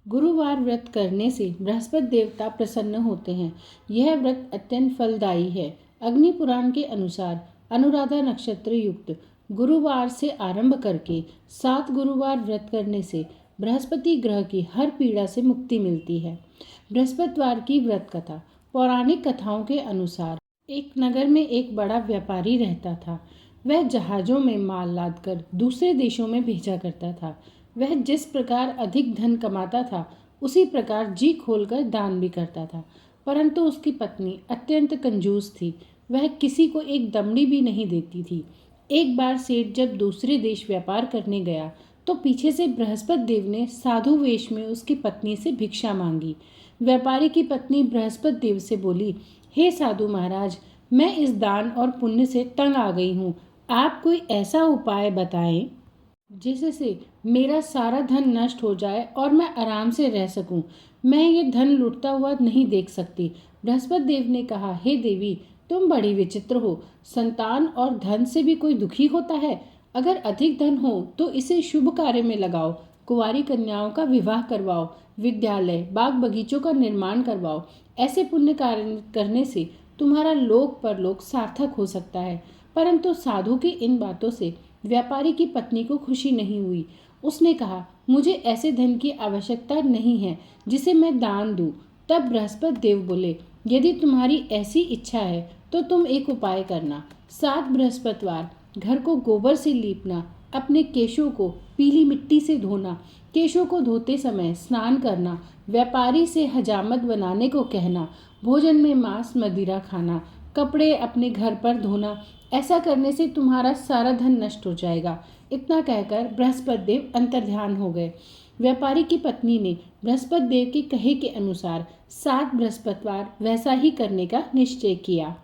गुरुवार व्रत करने से बृहस्पति देवता प्रसन्न होते हैं। यह व्रत अत्यंत फलदायी है। अग्नि पुराण के अनुसार अनुराधा नक्षत्र युक्त गुरुवार से आरंभ करके 7 गुरुवार व्रत करने से बृहस्पति ग्रह की हर पीड़ा से मुक्ति मिलती है। बृहस्पतिवार की व्रत कथा। पौराणिक कथाओं के अनुसार एक नगर में एक बड़ा व्यापारी रहता था। वह जहाज़ों में माल लादकर दूसरे देशों में भेजा करता था। वह जिस प्रकार अधिक धन कमाता था, उसी प्रकार जी खोलकर दान भी करता था। परंतु उसकी पत्नी अत्यंत कंजूस थी। वह किसी को एक दमड़ी भी नहीं देती थी। एक बार सेठ जब दूसरे देश व्यापार करने गया तो पीछे से बृहस्पति देव ने साधु वेश में उसकी पत्नी से भिक्षा मांगी। व्यापारी की पत्नी बृहस्पति देव से बोली, हे साधु महाराज, मैं इस दान और पुण्य से तंग आ गई हूँ। आप कोई ऐसा उपाय बताएं जिससे मेरा सारा धन नष्ट हो जाए और मैं आराम से रह सकूं। मैं ये धन लुटता हुआ नहीं देख सकती। बृहस्पति देव ने कहा, हे देवी, तुम बड़ी विचित्र हो। संतान और धन से भी कोई दुखी होता है? अगर अधिक धन हो तो इसे शुभ कार्य में लगाओ। कुंवारी कन्याओं का विवाह करवाओ, विद्यालय बाग बगीचों का निर्माण करवाओ। ऐसे पुण्य कार्य करने से तुम्हारा लोक परलोक सार्थक हो सकता है। परंतु साधु की इन बातों से व्यापारी की पत्नी को खुशी नहीं हुई। उसने कहा, मुझे ऐसे धन की आवश्यकता नहीं है जिसे मैं दान दूं। तब बृहस्पति देव बोले, यदि तुम्हारी ऐसी इच्छा है तो तुम एक उपाय करना। 7 बृहस्पतिवार घर को गोबर से लीपना, अपने केशों को पीली मिट्टी से धोना, केशों को धोते समय स्नान करना, व्यापारी से हजामत बनाने को कहना, भोजन में मांस मदिरा खाना, कपड़े अपने घर पर धोना। ऐसा करने से तुम्हारा सारा धन नष्ट हो जाएगा। इतना कहकर बृहस्पति देव अंतर्ध्यान हो गए। व्यापारी की पत्नी ने बृहस्पति देव के कहे के अनुसार 7 बृहस्पतिवार वैसा ही करने का निश्चय किया।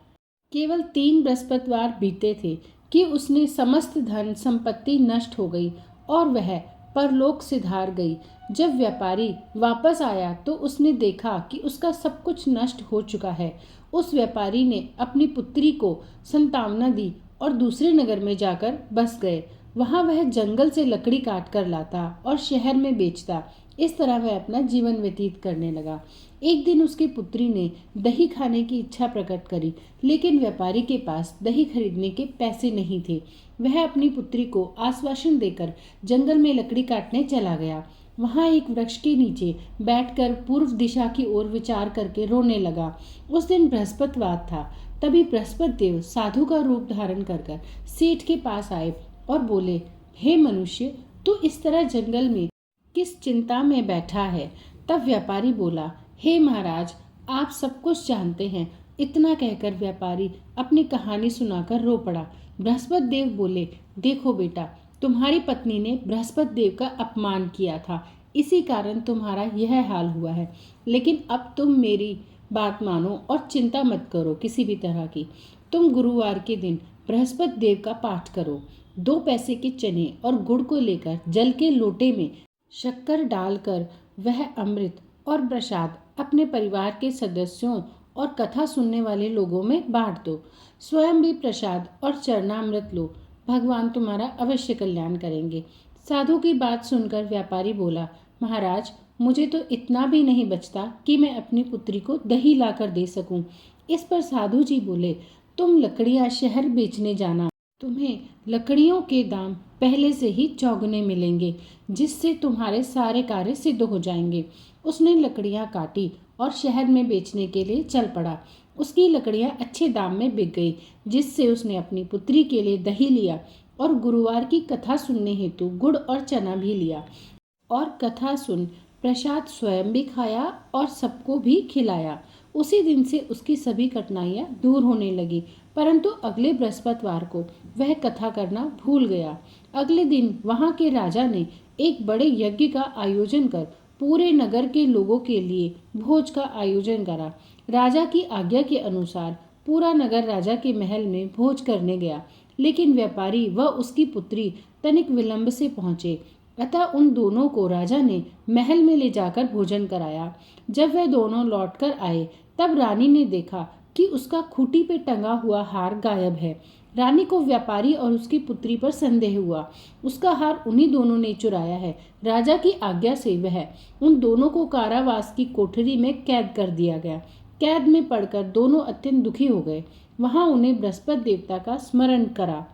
केवल 3 बृहस्पतिवार बीते थे कि उसने समस्त धन संपत्ति नष्ट हो गई और वह परलोक सिधार गई। जब व्यापारी वापस आया तो उसने देखा कि उसका सब कुछ नष्ट हो चुका है। उस व्यापारी ने अपनी पुत्री को संतावना दी और दूसरे नगर में जाकर बस गए। वहां वह जंगल से लकड़ी काट कर लाता और शहर में बेचता। इस तरह वह अपना जीवन व्यतीत करने लगा। एक दिन उसकी पुत्री ने दही खाने की इच्छा प्रकट करी, लेकिन व्यापारी के पास दही खरीदने के पैसे नहीं थे। वह अपनी पुत्री को आश्वासन देकर जंगल में लकड़ी काटने चला गया। वहां एक वृक्ष के नीचे बैठकर पूर्व दिशा की ओर विचार करके रोने लगा। उस दिन बृहस्पतिवार था। तभी बृहस्पति देव साधु का रूप धारण कर सेठ के पास आए और बोले, हे मनुष्य, तू इस तरह जंगल में किस चिंता में बैठा है? तब व्यापारी बोला, हे महाराज, आप सब कुछ जानते हैं। इतना कहकर व्यापारी अपनी कहानी सुनाकर रो पड़ा। बृहस्पति देव बोले, देखो बेटा, तुम्हारी पत्नी ने बृहस्पति देव का अपमान किया था, इसी कारण तुम्हारा यह हाल हुआ है। लेकिन अब तुम मेरी बात मानो और चिंता मत करो किसी भी तरह की। तुम गुरुवार के दिन बृहस्पति देव का पाठ करो। 2 पैसे के चने और गुड़ को लेकर जल के लोटे में शक्कर डालकर वह अमृत और प्रसाद अपने परिवार के सदस्यों और कथा सुनने वाले लोगों में बांट दो। स्वयं भी प्रसाद और चरणामृत लो। भगवान तुम्हारा अवश्य कल्याण करेंगे। साधु की बात सुनकर व्यापारी बोला, महाराज, मुझे तो इतना भी नहीं बचता कि मैं अपनी पुत्री को दही लाकर दे सकूं। इस पर साधु जी बोले, तुम लकड़ियां शहर बेचने जाना। तुम्हें लकड़ियों के दाम पहले से ही चौगुने मिलेंगे, जिससे तुम्हारे सारे कार्य सिद्ध हो जाएंगे। उसने लकड़ियां काटी और शहर में बेचने के लिए चल पड़ा। उसकी लकड़ियां अच्छे दाम में बिक गई, जिससे उसने अपनी पुत्री के लिए दही लिया और गुरुवार की कथा सुनने हेतु गुड़ और चना भी लिया और कथा सुन प्रसाद स्वयं भी खाया और सबको भी खिलाया। उसी दिन से उसकी सभी कठिनाइयां दूर होने लगी। परंतु अगले बृहस्पतिवार को वह कथा करना भूल गया। अगले दिन वहां के राजा ने एक बड़े यज्ञ का आयोजन कर पूरे नगर के लोगों के लिए भोज का आयोजन करा। राजा की आज्ञा के अनुसार पूरा नगर राजा के महल में भोज करने गया, लेकिन व्यापारी व उसकी पुत्री तनिक विलंब से पहुंचे। अतः उन दोनों को राजा ने महल में ले जाकर भोजन कराया। जब वह दोनों लौटकर आए तब रानी ने देखा कि उसका खूंटी पे टंगा हुआ हार गायब है। रानी को व्यापारी और उसकी पुत्री पर संदेह हुआ। उसका हार उन्हीं दोनों ने चुराया है। राजा की आज्ञा से वह उन दोनों को कारावास की कोठरी में कैद कर दिया गया। कैद में पड़कर दोनों अत्यंत दुखी हो गए। वहां उन्हें बृहस्पति देवता का स्मरण करा।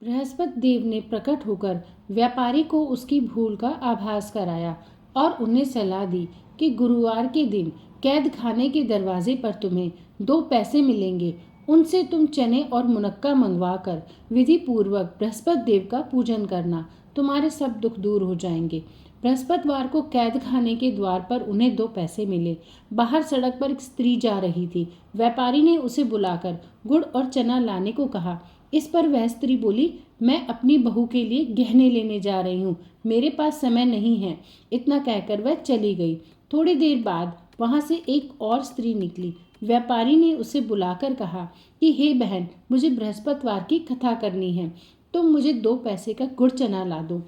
बृहस्पति देव ने प्रकट होकर व्यापारी को उसकी भूल का आभास कराया और उन्हें सलाह दी कि गुरुवार के दिन कैद खाने के दरवाजे पर तुम्हें 2 पैसे मिलेंगे। उनसे तुम चने और मुनक्का मंगवा कर विधि पूर्वक बृहस्पति देव का पूजन करना। तुम्हारे सब दुख दूर हो जाएंगे। बृहस्पतिवार को कैद खाने के द्वार पर उन्हें 2 पैसे मिले। बाहर सड़क पर एक स्त्री जा रही थी। व्यापारी ने उसे बुलाकर गुड़ और चना लाने को कहा। इस पर वह स्त्री बोली, मैं अपनी बहू के लिए गहने लेने जा रही हूँ, मेरे पास समय नहीं है। इतना कहकर वह चली गई। थोड़ी देर बाद वहां से एक और स्त्री निकली। व्यापारी ने उसे बुलाकर कहा कि हे बहन, मुझे बृहस्पतिवार की कथा करनी है, तुम मुझे 2 पैसे का गुड़ चना ला दो।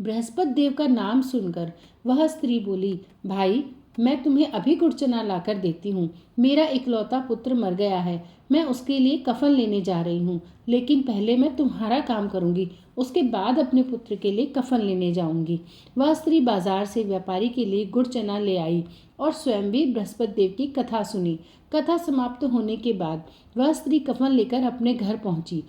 बृहस्पति देव का नाम सुनकर वह स्त्री बोली, भाई मैं तुम्हें अभी गुड़ चना लाकर देती हूँ। मेरा इकलौता पुत्र मर गया है, मैं उसके लिए कफन लेने जा रही हूँ, लेकिन पहले मैं तुम्हारा काम करूँगी, उसके बाद अपने पुत्र के लिए कफन लेने जाऊँगी। वह स्त्री बाजार से व्यापारी के लिए गुड़ चना ले आई और स्वयं भी बृहस्पति देव की कथा सुनी। कथा समाप्त होने के बाद वह स्त्री कफन लेकर अपने घर पहुंची।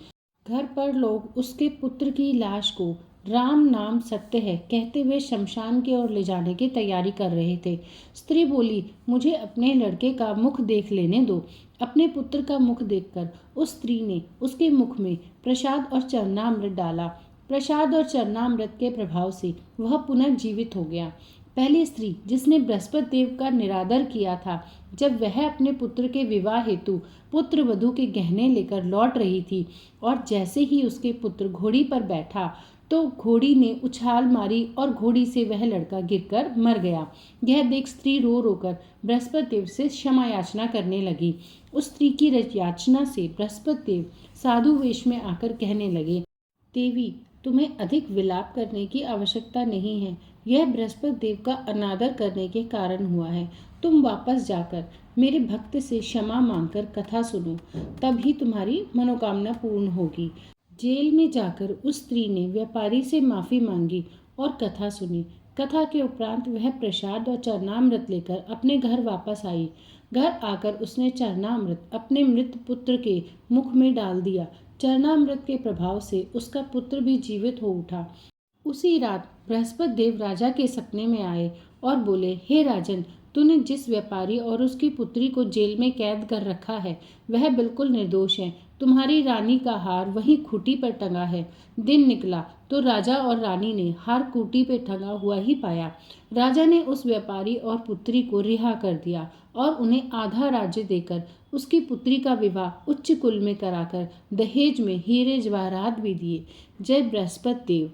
घर पर लोग उसके पुत्र की लाश को राम नाम सत्य है कहते हुए शमशान की ओर ले जाने की तैयारी कर रहे थे। स्त्री बोली, मुझे अपने लड़के का मुख देख लेने दो। अपने पुत्र का मुख देखकर उस स्त्री ने उसके मुख में प्रसाद और चरणामृत डाला। प्रसाद और चरणामृत के प्रभाव से वह पुनः जीवित हो गया। पहली स्त्री जिसने बृहस्पति देव का निरादर किया था, जब वह अपने पुत्र के विवाह हेतु पुत्र वधू के गहने लेकर लौट रही थी और जैसे ही उसके पुत्र घोड़ी पर बैठा तो घोड़ी ने उछाल मारी और घोड़ी से वह लड़का गिरकर मर गया। यह देख स्त्री रो रोकर बृहस्पति देव से क्षमा याचना करने लगी। उस स्त्री की याचना से बृहस्पति देव साधु वेश में आकर कहने लगे, देवी तुम्हें अधिक विलाप करने की आवश्यकता नहीं है। यह बृहस्पति देव का अनादर करने के कारण हुआ है। तुम वापस जाकर मेरे भक्त से क्षमा मांगकर कथा सुनो, तभी तुम्हारी मनोकामना पूर्ण होगी। जेल में जाकर उस स्त्री ने व्यापारी से माफ़ी मांगी और कथा सुनी। कथा के उपरांत वह प्रसाद और चरणामृत लेकर अपने घर वापस आई। घर आकर उसने चरणामृत अपने मृत पुत्र के मुख में डाल दिया। चरणामृत के प्रभाव से उसका पुत्र भी जीवित हो उठा। उसी रात बृहस्पति देव राजा के सपने में आए और बोले, हे राजन, तूने जिस व्यापारी और उसकी पुत्री को जेल में कैद कर रखा है वह बिल्कुल निर्दोष है। तुम्हारी रानी का हार वहीं खूंटी पर टंगा है। दिन निकला तो राजा और रानी ने हार खूंटी पर टंगा हुआ ही पाया। राजा ने उस व्यापारी और पुत्री को रिहा कर दिया और उन्हें आधा राज्य देकर उसकी पुत्री का विवाह उच्च कुल में कराकर दहेज में हीरे जवाहरात भी दिए। जय बृहस्पति देव।